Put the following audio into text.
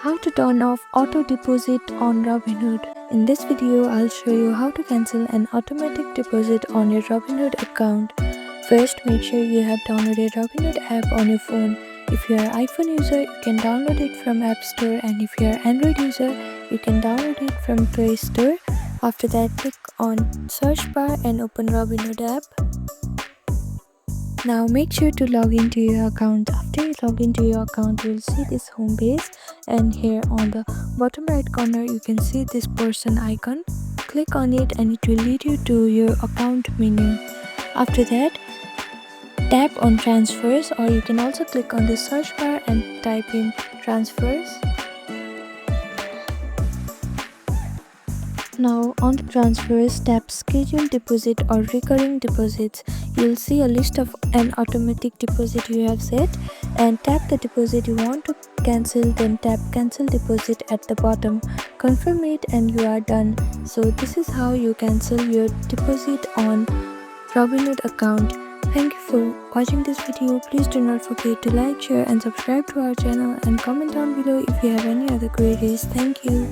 How to turn off auto deposit on Robinhood. In this video, I'll show you how to cancel an automatic deposit on your Robinhood account. First, make sure you have downloaded Robinhood app on your phone. If you are an iPhone user, you can download it from App Store, and if you are an Android user, you can download it from Play Store. After that, click on search bar and open Robinhood app. Now make sure to log into your account. After you log into your account, you will see this home page, and here on the bottom right corner you can see this person icon. Click on it and it will lead you to your account menu. After that, tap on transfers, or you can also click on the search bar and type in transfers. Now on the transfers, tap schedule deposit or recurring deposits. You'll see a list of an automatic deposit you have set, and tap the deposit you want to cancel, then tap cancel deposit at the bottom. Confirm it and you are done. So this is how you cancel your deposit on Robinhood account. Thank you for watching this video. Please do not forget to like, share and subscribe to our channel, and comment down below if you have any other queries. Thank you.